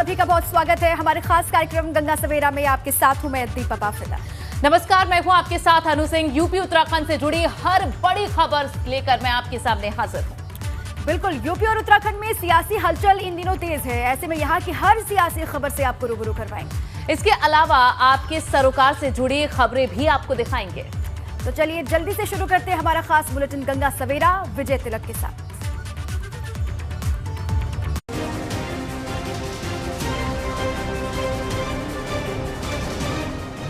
सभी का बहुत स्वागत है हमारे खास कार्यक्रम गंगा सवेरा में। आपके साथ हूं मैं दीपा पाफिदा। नमस्कार, मैं हूं आपके साथ अनु सिंह। यूपी उत्तराखंड से जुड़ी हर बड़ी खबर लेकर मैं आपके सामने हाजिर हूं। बिल्कुल, यूपी और उत्तराखंड में सियासी हलचल इन दिनों तेज है। ऐसे में यहाँ की हर सियासी खबर से आपको रूबरू करवाएंगे। इसके अलावा आपके सरोकार से जुड़ी खबरें भी आपको दिखाएंगे। तो चलिए जल्दी से शुरू करते हैं हमारा खास बुलेटिन गंगा सवेरा विजय तिलक के साथ।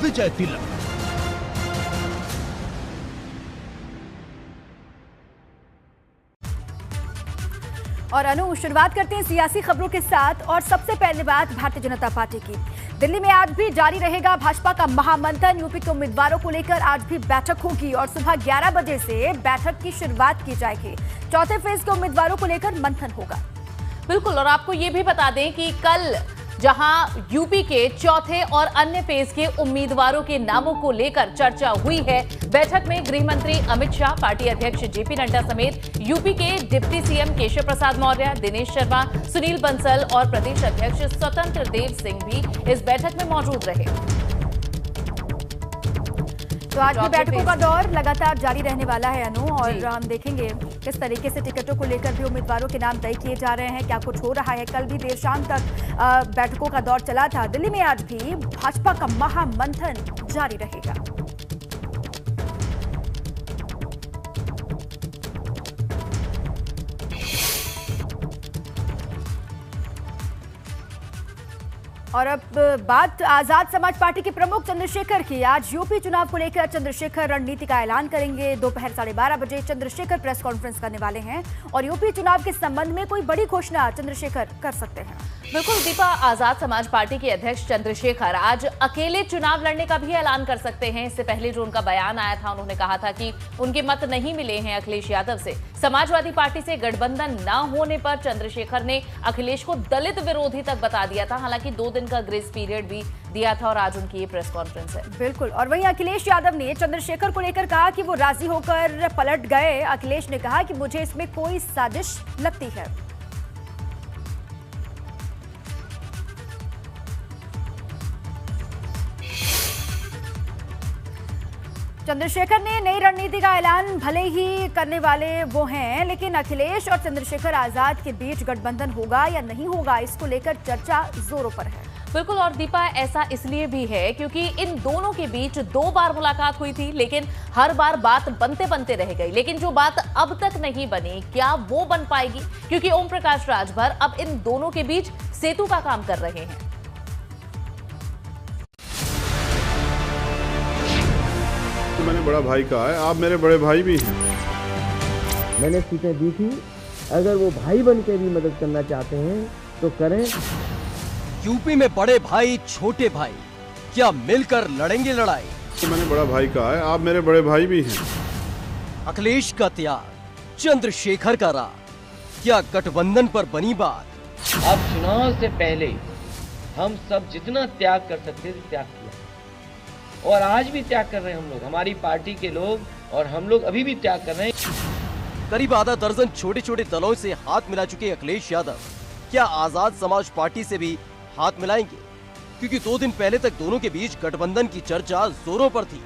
विजय तिलक। और अनु, शुरुआत करते हैं सियासी खबरों के साथ। और सबसे पहले बात भारतीय जनता पार्टी की। दिल्ली में आज भी जारी रहेगा भाजपा का महामंथन। यूपी के उम्मीदवारों को लेकर आज भी बैठक होगी और सुबह 11 बजे से बैठक की शुरुआत की जाएगी। चौथे फेज के उम्मीदवारों को लेकर मंथन होगा। बिल्कुल, और आपको ये भी बता दें कि कल जहां यूपी के चौथे और अन्य फेज के उम्मीदवारों के नामों को लेकर चर्चा हुई है, बैठक में गृह मंत्री अमित शाह, पार्टी अध्यक्ष जेपी नड्डा समेत यूपी के डिप्टी सीएम केशव प्रसाद मौर्य, दिनेश शर्मा, सुनील बंसल और प्रदेश अध्यक्ष स्वतंत्र देव सिंह भी इस बैठक में मौजूद रहे। तो आज भी बैठकों का दौर लगातार जारी रहने वाला है अनु, और हम देखेंगे किस तरीके से टिकटों को लेकर भी उम्मीदवारों के नाम तय किए जा रहे हैं, क्या कुछ हो रहा है। कल भी देर शाम तक बैठकों का दौर चला था। दिल्ली में आज भी भाजपा का महामंथन जारी रहेगा। और अब बात आजाद समाज पार्टी के प्रमुख चंद्रशेखर की। आज यूपी चुनाव को लेकर चंद्रशेखर रणनीति का ऐलान करेंगे। दोपहर 12:30 बजे चंद्रशेखर प्रेस कॉन्फ्रेंस करने वाले हैं और यूपी चुनाव के संबंध में कोई बड़ी घोषणा चंद्रशेखर कर सकते हैं। बिल्कुल दीपा, आजाद समाज पार्टी के अध्यक्ष चंद्रशेखर आज अकेले चुनाव लड़ने का भी ऐलान कर सकते हैं। इससे पहले जो उनका बयान आया था, उन्होंने कहा था कि उनके मत नहीं मिले हैं अखिलेश यादव से। समाजवादी पार्टी से गठबंधन न होने पर चंद्रशेखर ने अखिलेश को दलित विरोधी तक बता दिया था। हालांकि 2 दिन का ग्रेस पीरियड भी दिया था और आज उनकी ये प्रेस कॉन्फ्रेंस है। बिल्कुल, और वहीं अखिलेश यादव ने चंद्रशेखर को लेकर कहा कि वो राजी होकर पलट गए। अखिलेश ने कहा कि मुझे इसमें कोई साजिश लगती है। चंद्रशेखर ने नई रणनीति का ऐलान भले ही करने वाले वो हैं, लेकिन अखिलेश और चंद्रशेखर आजाद के बीच गठबंधन होगा या नहीं होगा, इसको लेकर चर्चा जोरों पर है। बिल्कुल, और दीपा ऐसा इसलिए भी है क्योंकि इन दोनों के बीच 2 बार मुलाकात हुई थी, लेकिन हर बार बात बनते बनते रह गई। लेकिन जो बात अब तक नहीं बनी, क्या वो बन पाएगी? क्योंकि ओम प्रकाश राजभर अब इन दोनों के बीच सेतु का काम कर रहे हैं। मैंने बड़ा भाई कहा है, आप मेरे बड़े भाई भी हैं। मैंने सीटें दी थी, अगर वो भाई बन के भी मदद करना चाहते हैं तो करें। यूपी में बड़े भाई छोटे भाई क्या मिलकर लड़ेंगे लड़ाई? मैंने बड़ा भाई कहा है, आप मेरे बड़े भाई भी हैं। अखिलेश का त्याग, चंद्रशेखर का राग, क्या गठबंधन पर बनी बात? अब चुनाव से पहले हम सब जितना त्याग कर सकते थे त्याग किया, और आज भी त्याग कर रहे हैं हम लोग, हमारी पार्टी के लोग, और हम लोग अभी भी त्याग कर रहे हैं। करीब आधा दर्जन छोटे छोटे दलों से हाथ मिला चुके अखिलेश यादव क्या आजाद समाज पार्टी से भी हाथ मिलाएंगे? क्योंकि 2 दिन पहले तक दोनों के बीच गठबंधन की चर्चा जोरों पर थी,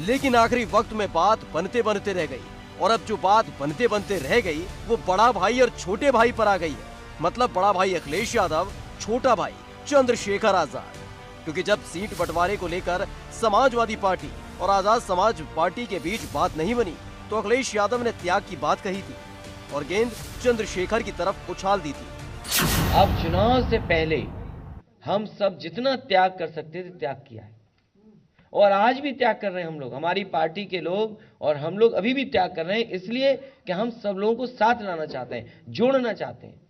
लेकिन आखिरी वक्त में बात बनते बनते रह गई। और अब जो बात बनते बनते रह गई वो बड़ा भाई और छोटे भाई पर आ गई है। मतलब बड़ा भाई अखिलेश यादव, छोटा भाई चंद्रशेखर आजाद। क्योंकि जब सीट बंटवारे को लेकर समाजवादी पार्टी और आजाद समाज पार्टी के बीच बात नहीं बनी, तो अखिलेश यादव ने त्याग की बात कही थी और गेंद चंद्रशेखर की तरफ उछाल दी थी। अब चुनाव से पहले हम सब जितना त्याग कर सकते थे त्याग किया है, और आज भी त्याग कर रहे हैं हम लोग, हमारी पार्टी के लोग, और हम लोग अभी भी त्याग कर रहे हैं। इसलिए कि हम सब लोगों को साथ लाना चाहते हैं, जोड़ना चाहते हैं,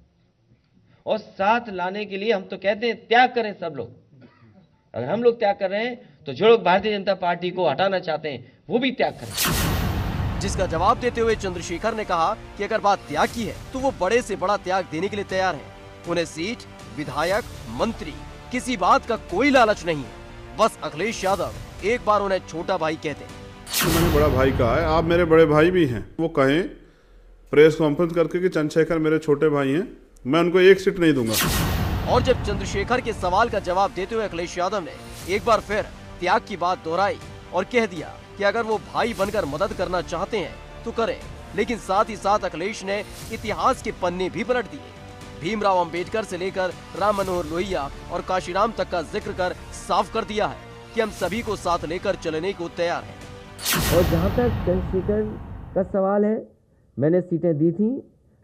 और साथ लाने के लिए हम तो कहते हैं त्याग करें सब लोग। अगर हम लोग त्याग कर रहे हैं तो जो लोग भारतीय जनता पार्टी को हटाना चाहते हैं वो भी त्याग करें। जिसका जवाब देते हुए चंद्रशेखर ने कहा कि अगर बात त्याग की है तो वो बड़े से बड़ा त्याग देने के लिए तैयार हैं। उन्हें सीट, विधायक, मंत्री किसी बात का कोई लालच नहीं है। बस अखिलेश यादव एक बार उन्हें छोटा भाई कहते हैं। मैंने बड़ा भाई कहा है, आप मेरे बड़े भाई भी हैं। वो कहें प्रेस कॉन्फ्रेंस करके कि चंद्रशेखर मेरे छोटे भाई हैं, मैं उनको एक सीट नहीं दूंगा। और जब चंद्रशेखर के सवाल का जवाब देते हुए अखिलेश यादव ने एक बार फिर त्याग की बात दोहराई और कह दिया कि अगर वो भाई बनकर मदद करना चाहते हैं तो करें, लेकिन साथ ही साथ अखिलेश ने इतिहास के पन्ने भी पलट दिए। भीमराव अंबेडकर से लेकर राम मनोहर लोहिया और काशीराम तक का जिक्र कर साफ कर दिया है कि हम सभी को साथ लेकर चलने को तैयार हैं। और जहाँ तक चंद्रशेखर का सवाल है, मैंने सीटें दी थी,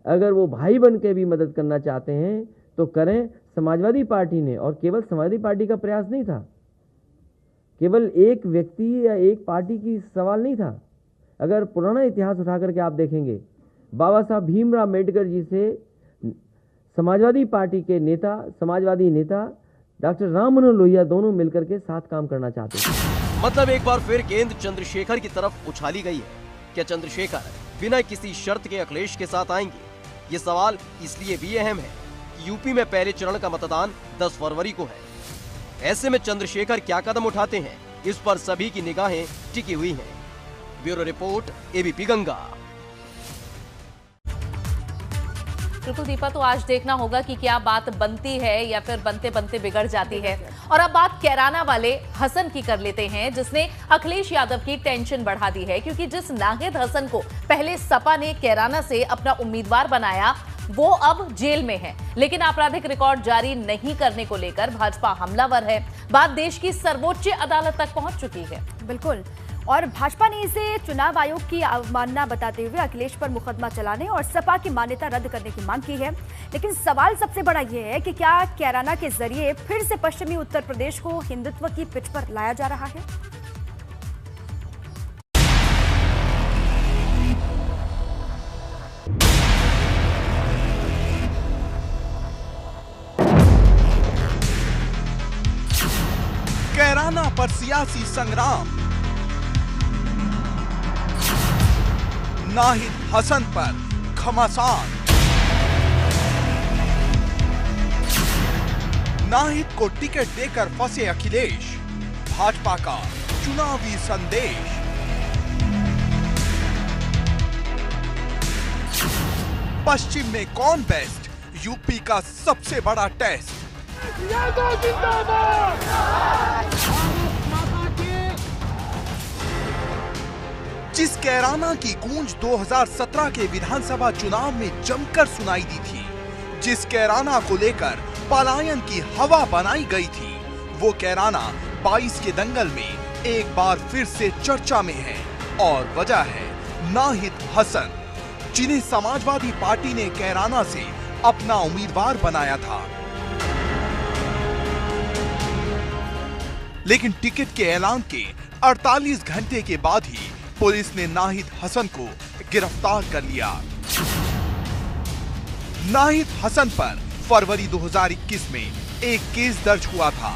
अगर वो भाई बन के भी मदद करना चाहते हैं तो करें। समाजवादी पार्टी ने, और केवल समाजवादी पार्टी का प्रयास नहीं था, केवल एक व्यक्ति या एक पार्टी की सवाल नहीं था। अगर पुराना इतिहास उठा करके आप देखेंगे, बाबा साहब भीमराव अम्बेडकर जी से समाजवादी पार्टी के नेता, समाजवादी नेता डॉक्टर राम मनोहर लोहिया दोनों मिलकर के साथ काम करना चाहते थे। मतलब एक बार फिर गेंद चंद्रशेखर की तरफ उछाली गई है। क्या चंद्रशेखर बिना किसी शर्त के अखिलेश के साथ आएंगे? ये सवाल इसलिए भी अहम है कि यूपी में पहले चरण का मतदान 10 फरवरी को है। ऐसे में चंद्रशेखर क्या कदम उठाते हैं, इस पर सभी की निगाहें टिकी हुई हैं। Bureau report, ABP Ganga. बिल्कुल दीपा, तो आज देखना होगा कि क्या बात बनती है या फिर बनते बनते बिगड़ जाती है। और अब बात कैराना वाले हसन की कर लेते हैं, जिसने अखिलेश यादव की टेंशन बढ़ा दी है, क्योंकि जिस नाहिद हसन को पहले सपा ने कैराना से अपना उम्मीदवार बनाया, वो अब जेल में है। लेकिन आपराधिक रिकॉर्ड जारी नहीं करने को लेकर भाजपा हमलावर है। बात देश की सर्वोच्च अदालत तक पहुंच चुकी है। बिल्कुल, और भाजपा ने इसे चुनाव आयोग की अवमानना बताते हुए अखिलेश पर मुकदमा चलाने और सपा की मान्यता रद्द करने की मांग की है। लेकिन सवाल सबसे बड़ा यह है कि क्या कैराना के जरिए फिर से पश्चिमी उत्तर प्रदेश को हिंदुत्व की पिच पर लाया जा रहा है? कैराना पर सियासी संग्राम, नाहिद हसन पर घमासान। नाहिद को टिकट देकर फंसे अखिलेश, भाजपा का चुनावी संदेश। पश्चिम में कौन बेस्ट, यूपी का सबसे बड़ा टेस्ट। जिस कैराना की गूंज 2017 के विधानसभा चुनाव में जमकर सुनाई दी थी, जिस कैराना को लेकर पलायन की हवा बनाई गई थी, वो कैराना 22 के दंगल में एक बार फिर से चर्चा में है। और वजह है नाहिद हसन, जिन्हें समाजवादी पार्टी ने कैराना से अपना उम्मीदवार बनाया था। लेकिन टिकट के ऐलान के 48 घंटे के बाद ही पुलिस ने नाहिद हसन को गिरफ्तार कर लिया। नाहिद हसन पर फरवरी 2021 में एक केस दर्ज हुआ था,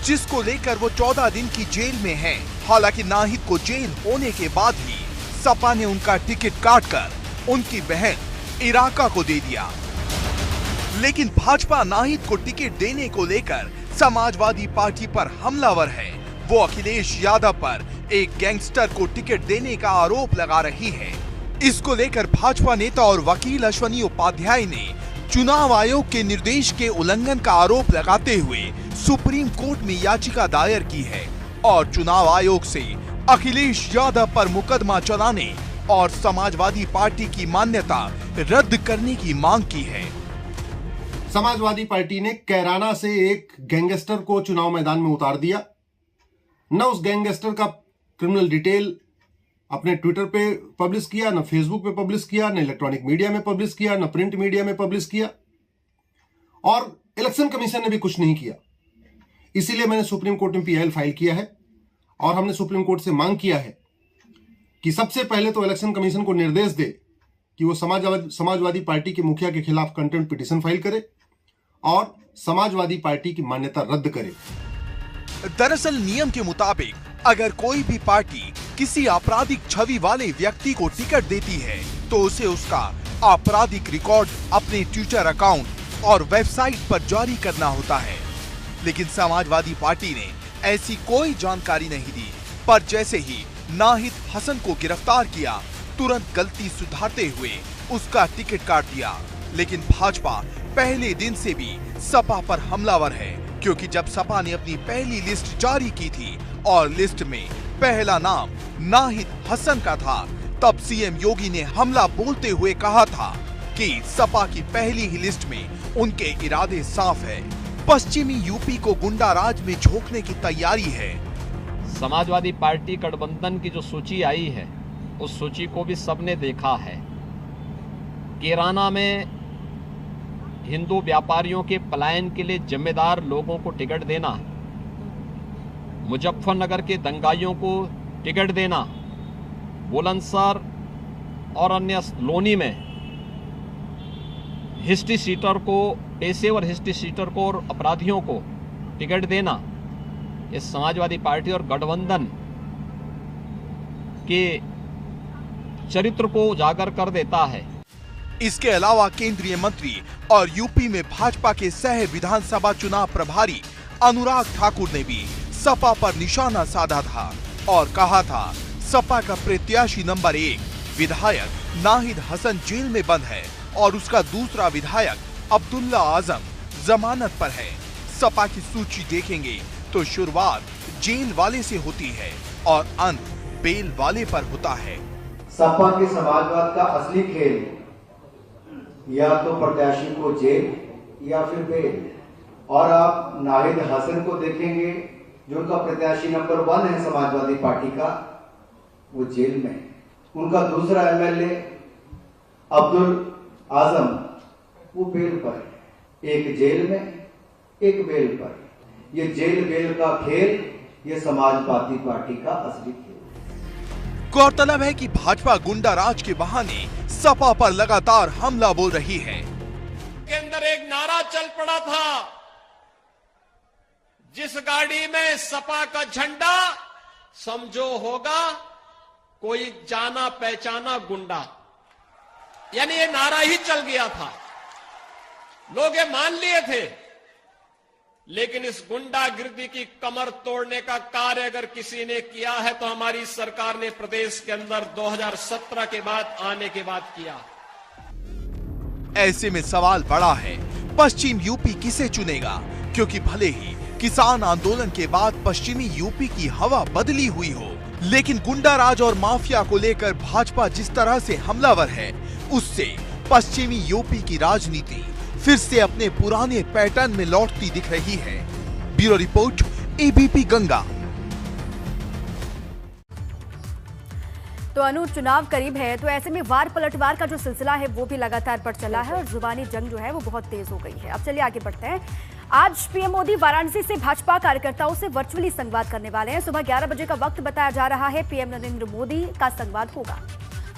जिसको लेकर वो 14 दिन की जेल में है। हालांकि नाहिद को जेल होने के बाद ही सपा ने उनका टिकट काटकर उनकी बहन इराका को दे दिया। लेकिन भाजपा नाहिद को टिकट देने को लेकर समाजवादी पार्टी पर हमलावर है। वो अखिलेश यादव पर एक गैंगस्टर को टिकट देने का आरोप लगा रही है। इसको लेकर भाजपा नेता और वकील अश्वनी उपाध्याय ने चुनाव आयोग के निर्देश के उल्लंघन का आरोप लगाते हुए सुप्रीम कोर्ट में याचिका दायर की है और चुनाव आयोग से अखिलेश यादव पर मुकदमा चलाने और समाजवादी पार्टी की मान्यता रद्द करने की मांग की है। समाजवादी पार्टी ने कैराना से एक गैंगस्टर को चुनाव मैदान में उतार दिया। न उस गैंगस्टर का क्रिमिनल डिटेल अपने ट्विटर पे पब्लिश किया, न फेसबुक पे पब्लिश किया, न इलेक्ट्रॉनिक मीडिया में पब्लिश किया, न प्रिंट मीडिया में पब्लिश किया, और इलेक्शन कमीशन ने भी कुछ नहीं किया। इसीलिए मैंने सुप्रीम कोर्ट में पीआईएल फाइल किया है और हमने सुप्रीम कोर्ट से मांग किया है कि सबसे पहले तो इलेक्शन कमीशन को निर्देश दे कि वो समाजवादी पार्टी के मुखिया के खिलाफ कंटेम्प्ट पिटीशन फाइल करे और समाजवादी पार्टी की मान्यता रद्द करे। दरअसल नियम के मुताबिक अगर कोई भी पार्टी किसी आपराधिक छवि वाले व्यक्ति को टिकट देती है तो उसे उसका आपराधिक रिकॉर्ड अपने ट्विटर अकाउंट और वेबसाइट पर जारी करना होता है। लेकिन समाजवादी पार्टी ने ऐसी कोई जानकारी नहीं दी, पर जैसे ही नाहिद हसन को गिरफ्तार किया, तुरंत गलती सुधारते हुए उसका टिकट काट दिया। लेकिन भाजपा पहले दिन से भी सपा पर हमलावर है, क्योंकि जब सपा ने अपनी पहली लिस्ट जारी की थी और लिस्ट में पहला नाम नाहिद हसन का था, तब सीएम योगी ने हमला बोलते हुए कहा था कि सपा की पहली ही लिस्ट में उनके इरादे साफ है। पश्चिमी यूपी को गुंडा राज में झोंकने की तैयारी है। समाजवादी पार्टी गठबंधन की जो सूची आई है, उस सूची को भी सबने देखा है। कैराना में हिंदू व्यापारियों के पलायन के लिए जिम्मेदार लोगों को टिकट देना, मुजफ्फरनगर के दंगाइयों को टिकट देना, बुलंदशहर और अन्य लोनी में हिस्ट्री सीटर को, पेशेवर हिस्ट्री सीटर को और अपराधियों को टिकट देना, ये समाजवादी पार्टी और गठबंधन के चरित्र को उजागर कर देता है। इसके अलावा केंद्रीय मंत्री और यूपी में भाजपा के सह विधानसभा चुनाव प्रभारी अनुराग ठाकुर ने भी सपा पर निशाना साधा था और कहा था सपा का प्रत्याशी नंबर 1 विधायक नाहिद हसन जेल में बंद है और उसका दूसरा विधायक अब्दुल्ला आजम जमानत पर है। सपा की सूची देखेंगे तो शुरुआत जेल वाले से होती है और अंत बेल वाले पर होता है। सपा के समाजवाद का असली खेल या तो प्रत्याशी को जेल या फिर बेल, और आप नाहिद हसन को देखेंगे जो उनका प्रत्याशी नंबर 1 है समाजवादी पार्टी का, वो जेल में। उनका दूसरा एमएलए अब्दुल आजम वो बेल पर है, एक जेल में एक बेल पर। ये जेल बेल का खेल ये समाजवादी पार्टी का असली खेल। गौरतलब है कि भाजपा गुंडा राज के बहाने सपा पर लगातार हमला बोल रही है। के अंदर एक नारा चल पड़ा था, जिस गाड़ी में सपा का झंडा समझो होगा कोई जाना पहचाना गुंडा, यानी ये नारा ही चल गया था, लोग ये मान लिए थे। लेकिन इस गुंडागिर्दी की कमर तोड़ने का कार्य अगर किसी ने किया है तो हमारी सरकार ने प्रदेश के अंदर 2017 के बाद आने के बाद किया। ऐसे में सवाल बड़ा है, पश्चिम यूपी किसे चुनेगा? क्योंकि भले ही किसान आंदोलन के बाद पश्चिमी यूपी की हवा बदली हुई हो, लेकिन गुंडा राज और माफिया को लेकर भाजपा जिस तरह से हमलावर है, उससे पश्चिमी यूपी की राजनीति फिर से अपने पुराने पैटर्न में लौटती दिख रही है। Bureau report, ABP Ganga. तो अनु, चुनाव करीब है, तो ऐसे में वार पलटवार का जो सिलसिला है वो भी लगातार बढ़ चला है और जुबानी जंग जो है वो बहुत तेज हो गई है। अब चलिए आगे बढ़ते हैं। आज पीएम मोदी वाराणसी से भाजपा कार्यकर्ताओं से वर्चुअली संवाद करने वाले हैं। सुबह 11 बजे का वक्त बताया जा रहा है, पीएम नरेंद्र मोदी का संवाद होगा।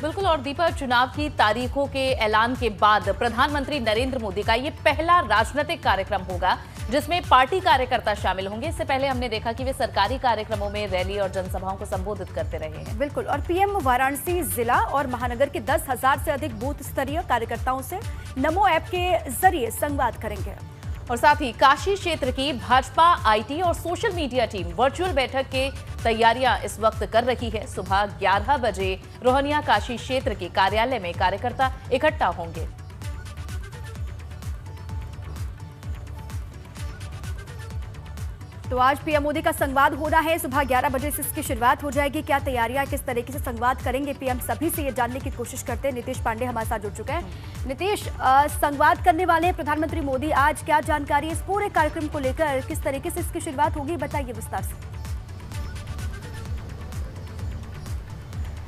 बिल्कुल। और दीपक, चुनाव की तारीखों के ऐलान के बाद प्रधानमंत्री नरेंद्र मोदी का ये पहला राजनीतिक कार्यक्रम होगा जिसमें पार्टी कार्यकर्ता शामिल होंगे। इससे पहले हमने देखा कि वे सरकारी कार्यक्रमों में रैली और जनसभाओं को संबोधित करते रहे हैं। बिल्कुल। और पीएम वाराणसी जिला और महानगर के 10,000 से अधिक बूथ स्तरीय कार्यकर्ताओं से नमो ऐप के जरिए संवाद करेंगे। और साथ ही काशी क्षेत्र की भाजपा आईटी और सोशल मीडिया टीम वर्चुअल बैठक के तैयारियां इस वक्त कर रही है। सुबह 11 बजे रोहनिया काशी क्षेत्र के कार्यालय में कार्यकर्ता इकट्ठा होंगे। तो आज पीएम मोदी का संवाद हो रहा है, सुबह 11 बजे से इसकी शुरुआत हो जाएगी। क्या तैयारियां, किस तरीके से संवाद करेंगे पीएम, सभी से ये जानने की कोशिश करते हैं। नीतीश पांडे हमारे साथ जुड़ चुके हैं। नीतीश, संवाद करने वाले हैं प्रधानमंत्री मोदी, आज क्या जानकारी इस पूरे कार्यक्रम को लेकर, किस तरीके से इसकी शुरुआत होगी, बताइए विस्तार से।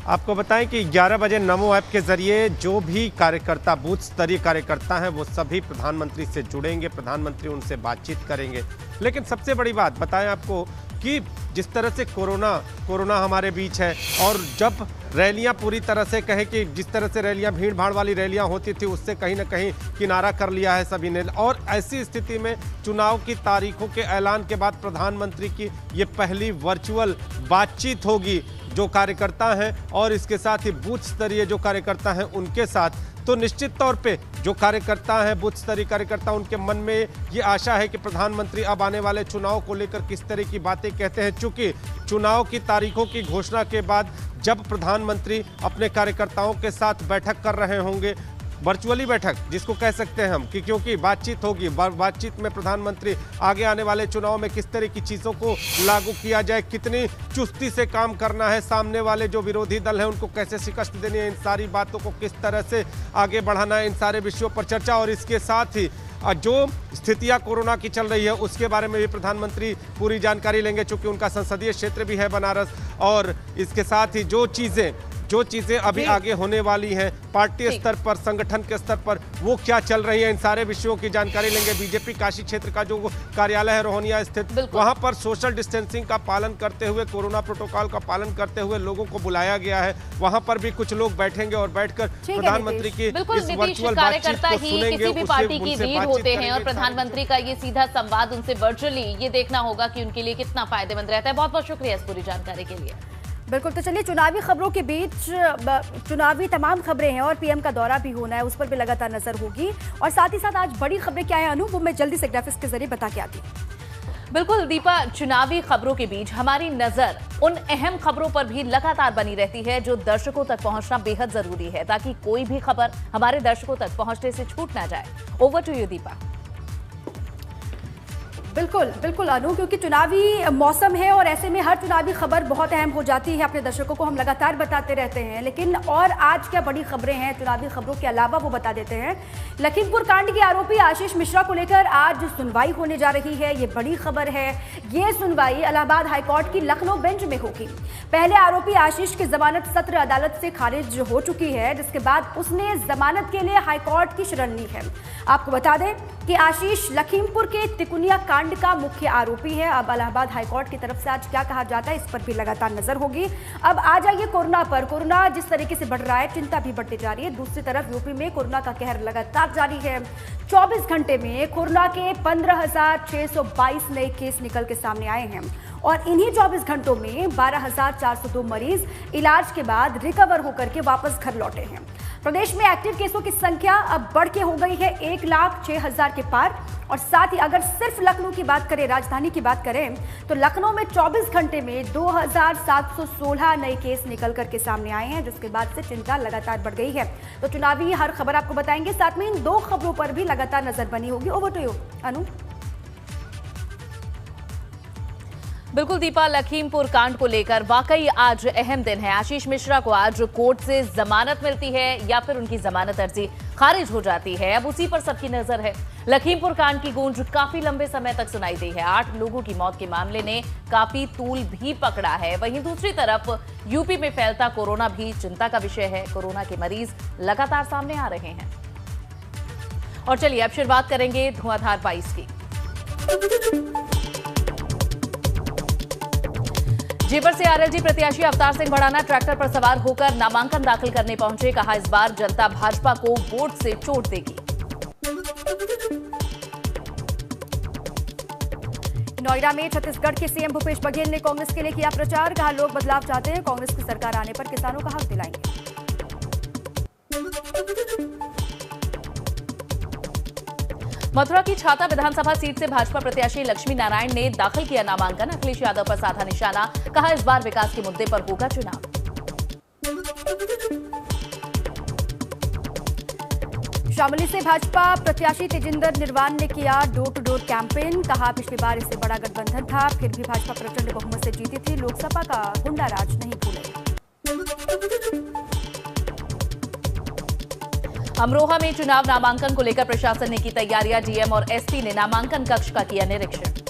आपको बताएं कि 11 बजे नमो ऐप के जरिए जो भी कार्यकर्ता, बूथ स्तरीय कार्यकर्ता हैं, वो सभी प्रधानमंत्री से जुड़ेंगे, प्रधानमंत्री उनसे बातचीत करेंगे। लेकिन सबसे बड़ी बात बताएं आपको कि जिस तरह से कोरोना हमारे बीच है और जब रैलियां पूरी तरह से कहें कि जिस तरह से रैलियां भीड़ भाड़ वाली रैलियां होती थी उससे कहीं ना कहीं किनारा कर लिया है सभी ने। और ऐसी स्थिति में चुनाव की तारीखों के ऐलान के बाद प्रधानमंत्री की ये पहली वर्चुअल बातचीत होगी जो कार्यकर्ता हैं और इसके साथ ही बूथ स्तरीय जो कार्यकर्ता हैं उनके साथ। तो निश्चित तौर पे जो कार्यकर्ता हैं, बूथ स्तरीय कार्यकर्ता, उनके मन में ये आशा है कि प्रधानमंत्री अब आने वाले चुनाव को लेकर किस तरह की बातें कहते हैं। चूंकि चुनाव की तारीखों की घोषणा के बाद जब प्रधानमंत्री अपने कार्यकर्ताओं के साथ बैठक कर रहे होंगे वर्चुअली बैठक जिसको कह सकते हैं हम कि क्योंकि बातचीत होगी, बातचीत में प्रधानमंत्री आगे आने वाले चुनाव में किस तरह की चीज़ों को लागू किया जाए, कितनी चुस्ती से काम करना है, सामने वाले जो विरोधी दल हैं उनको कैसे शिकस्त देनी है, इन सारी बातों को किस तरह से आगे बढ़ाना है, इन सारे विषयों पर चर्चा। और इसके साथ ही जो स्थितियां कोरोना की चल रही है उसके बारे में भी प्रधानमंत्री पूरी जानकारी लेंगे, चूंकि उनका संसदीय क्षेत्र भी है बनारस। और इसके साथ ही जो चीज़ें अभी आगे होने वाली हैं पार्टी स्तर पर, संगठन के स्तर पर, वो क्या चल रही है, इन सारे विषयों की जानकारी लेंगे। बीजेपी काशी क्षेत्र का जो कार्यालय है रोहनिया स्थित, वहां पर सोशल डिस्टेंसिंग का पालन करते हुए, कोरोना प्रोटोकॉल का पालन करते हुए लोगों को बुलाया गया है। वहां पर भी कुछ लोग बैठेंगे और बैठकर प्रधानमंत्री की इस वर्चुअल बातचीत को सुनेंगे, किसी भी पार्टी की लीड होते हैं और प्रधानमंत्री का ये सीधा संवाद उनसे वर्चुअली, ये देखना होगा कि उनके लिए कितना फायदेमंद रहता है। बहुत बहुत शुक्रिया इस पूरी जानकारी के लिए। बिल्कुल, तो चलिए चुनावी खबरों के बीच चुनावी तमाम खबरें हैं और पीएम का दौरा भी होना है, उस पर भी लगातार नजर होगी। और साथ ही साथ आज बड़ी खबरें क्या है अनु, वो मैं जल्दी से ग्राफिक्स के जरिए बता के आती हूँ। बिल्कुल दीपा, चुनावी खबरों के बीच हमारी नजर उन अहम खबरों पर भी लगातार बनी रहती है जो दर्शकों तक पहुंचना बेहद जरूरी है, ताकि कोई भी खबर हमारे दर्शकों तक पहुंचने से छूट ना जाए। Over to you Deepa. बिल्कुल अनु, क्योंकि चुनावी मौसम है और ऐसे में हर चुनावी खबर बहुत अहम हो जाती है, अपने दर्शकों को हम लगातार बताते रहते हैं। लेकिन और आज क्या बड़ी खबरें हैं चुनावी खबरों के अलावा, वो बता देते हैं। लखीमपुर कांड के आरोपी आशीष मिश्रा को लेकर आज सुनवाई होने जा रही है, ये बड़ी खबर है। ये सुनवाई इलाहाबाद हाईकोर्ट की लखनऊ बेंच में होगी। पहले आरोपी आशीष की जमानत सत्र अदालत से खारिज हो चुकी है, जिसके बाद उसने जमानत के लिए हाईकोर्ट की शरण ली है। आपको बता दें कि आशीष लखीमपुर के तिकुनिया कांड का मुख्य आरोपी है। अब इलाहाबाद हाईकोर्ट की तरफ से आज क्या कहा जाता है, इस पर भी लगातार नजर होगी। अब आ जाइए कोरोना पर। कोरोना जिस तरीके से बढ़ रहा है, चिंता भी बढ़ती जा रही है। दूसरी तरफ यूपी में कोरोना का कहर लगातार जारी है। 24 घंटे में कोरोना के 15,622 नए केस निकल के सामने आए हैं और इन्हीं 24 घंटों में 12,402 मरीज इलाज के बाद रिकवर होकर के वापस घर लौटे हैं। प्रदेश में एक्टिव केसों की संख्या अब बढ़ के हो गई है 1,06,000 के पार। और साथ ही अगर सिर्फ लखनऊ की बात करें, राजधानी की बात करें, तो लखनऊ में 24 घंटे में 2,716 नए केस निकल करके सामने आए हैं, जिसके बाद से चिंता लगातार बढ़ गई है। तो चुनावी हर खबर आपको बताएंगे, साथ में इन दो खबरों पर भी लगातार नजर बनी होगी। ओवर टू यू अनु। बिल्कुल दीपा, लखीमपुर कांड को लेकर वाकई आज अहम दिन है। आशीष मिश्रा को आज कोर्ट से जमानत मिलती है या फिर उनकी जमानत अर्जी खारिज हो जाती है, अब उसी पर सबकी नजर है। लखीमपुर कांड की गूंज काफी लंबे समय तक सुनाई दी है। 8 लोगों की मौत के मामले ने काफी तूल भी पकड़ा है। वहीं दूसरी तरफ यूपी में फैलता कोरोना भी चिंता का विषय है। कोरोना के मरीज लगातार सामने आ रहे हैं। और चलिए अब शुरुआत करेंगे धुआंधार 22 की। जेवर से आरएलडी प्रत्याशी अवतार सिंह भड़ाना ट्रैक्टर पर सवार होकर नामांकन दाखिल करने पहुंचे। कहा, इस बार जनता भाजपा को वोट से चोट देगी। नोएडा में छत्तीसगढ़ के सीएम भूपेश बघेल ने कांग्रेस के लिए किया प्रचार। कहा, लोग बदलाव चाहते हैं, कांग्रेस की सरकार आने पर किसानों का हक दिलाएंगे। मथुरा की छाता विधानसभा सीट से भाजपा प्रत्याशी लक्ष्मी नारायण ने दाखिल किया नामांकन। अखिलेश यादव पर साधा निशाना। कहा, इस बार विकास के मुद्दे पर होगा चुनाव। शामली से भाजपा प्रत्याशी तेजिंदर निर्वाण ने किया डोर टू डोर कैंपेन। कहा, पिछली बार इससे बड़ा गठबंधन था, फिर भी भाजपा प्रचंड बहुमत से जीती थी, लोकसभा का गुंडा राज नहीं भूले। अमरोहा में चुनाव नामांकन को लेकर प्रशासन ने की तैयारियां। डीएम और एसपी ने नामांकन कक्ष का किया निरीक्षण।